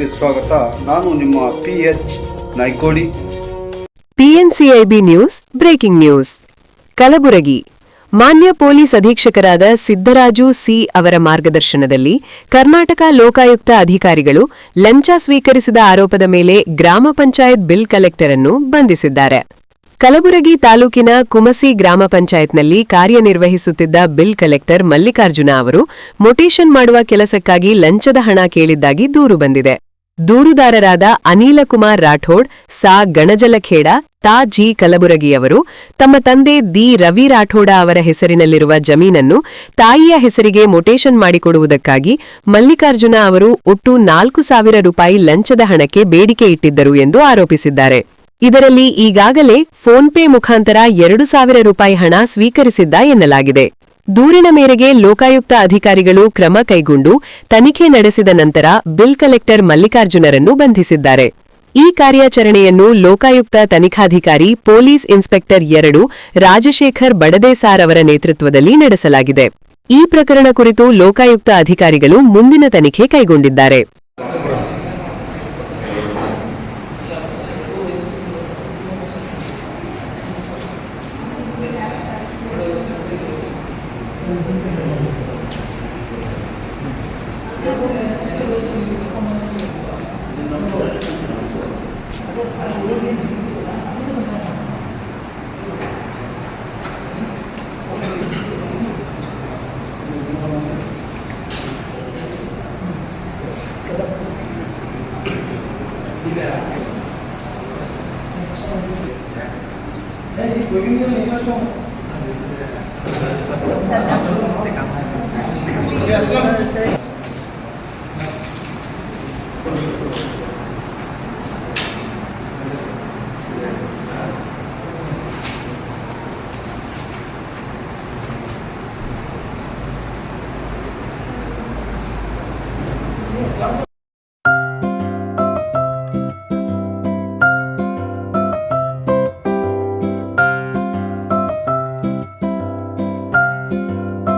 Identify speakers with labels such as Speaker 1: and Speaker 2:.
Speaker 1: ನ್ಯೂಸ್ಗೆ ಸ್ವಾಗತ. ನಾನು ನಿಮ್ಮ PH Naikodi.
Speaker 2: PNCIB news breaking news. Kalaburagi ಮಾನ್ಯ ಪೊಲೀಸ್ ಅಧೀಕ್ಷಕರಾದ ಸಿದ್ದರಾಜು ಸಿ ಅವರ ಮಾರ್ಗದರ್ಶನದಲ್ಲಿ ಕರ್ನಾಟಕ ಲೋಕಾಯುಕ್ತ ಅಧಿಕಾರಿಗಳು ಲಂಚ ಸ್ವೀಕರಿಸಿದ ಆರೋಪದ ಮೇಲೆ ಗ್ರಾಮ ಪಂಚಾಯತ್ ಬಿಲ್ ಕಲೆಕ್ಟರ್ ಅನ್ನು ಬಂಧಿಸಿದ್ದಾರೆ. ಕಲಬುರಗಿ ತಾಲೂಕಿನ ಕುಮಸಿ ಗ್ರಾಮ ಪಂಚಾಯತ್ನಲ್ಲಿ ಕಾರ್ಯನಿರ್ವಹಿಸುತ್ತಿದ್ದ ಬಿಲ್ ಕಲೆಕ್ಟರ್ ಮಲ್ಲಿಕಾರ್ಜುನ ಅವರು ಮೊಟೇಷನ್ ಮಾಡುವ ಕೆಲಸಕ್ಕಾಗಿ ಲಂಚದ ಹಣ ಕೇಳಿದ್ದಾಗಿ ದೂರು ಬಂದಿದೆ. ದೂರುದಾರರಾದ ಅನಿಲಕುಮಾರ್ ರಾಠೋಡ್, ಸಾ ಗಣಜಲಖೇಡ, ತಾ ಜಿ ಕಲಬುರಗಿಯವರು ತಮ್ಮ ತಂದೆ ದಿ ರವಿ ರಾಠೋಡ ಅವರ ಹೆಸರಿನಲ್ಲಿರುವ ಜಮೀನನ್ನು ತಾಯಿಯ ಹೆಸರಿಗೆ ಮೊಟೇಷನ್ ಮಾಡಿಕೊಡುವುದಕ್ಕಾಗಿ ಮಲ್ಲಿಕಾರ್ಜುನ ಅವರು ಒಟ್ಟು 4,000 ರೂಪಾಯಿ ಲಂಚದ ಹಣಕ್ಕೆ ಬೇಡಿಕೆ ಇಟ್ಟಿದ್ದರು ಎಂದು ಆರೋಪಿಸಿದ್ದಾರೆ. ಇದರಲ್ಲಿ ಈಗಾಗಲೇ ಫೋನ್ಪೇ ಮುಖಾಂತರ 2,000 ರೂಪಾಯಿ ಹಣ ಸ್ವೀಕರಿಸಿದ್ದ ಎನ್ನಲಾಗಿದೆ. ದೂರಿನ ಮೇರೆಗೆ ಲೋಕಾಯುಕ್ತ ಅಧಿಕಾರಿಗಳು ಕ್ರಮ ಕೈಗೊಂಡು ತನಿಖೆ ನಡೆಸಿದ ನಂತರ ಬಿಲ್ ಕಲೆಕ್ಟರ್ ಮಲ್ಲಿಕಾರ್ಜುನರನ್ನು ಬಂಧಿಸಿದ್ದಾರೆ. ಈ ಕಾರ್ಯಾಚರಣೆಯನ್ನು ಲೋಕಾಯುಕ್ತ ತನಿಖಾಧಿಕಾರಿ ಪೊಲೀಸ್ ಇನ್ಸ್ಪೆಕ್ಟರ್ 2 ರಾಜಶೇಖರ್ ಬಡದೇಸಾರ್ ಅವರ ನೇತೃತ್ವದಲ್ಲಿ ನಡೆಸಲಾಗಿದೆ. ಈ ಪ್ರಕರಣ ಕುರಿತು ಲೋಕಾಯುಕ್ತ ಅಧಿಕಾರಿಗಳು ಮುಂದಿನ ತನಿಖೆ ಕೈಗೊಂಡಿದ್ದಾರೆ.
Speaker 3: Sir.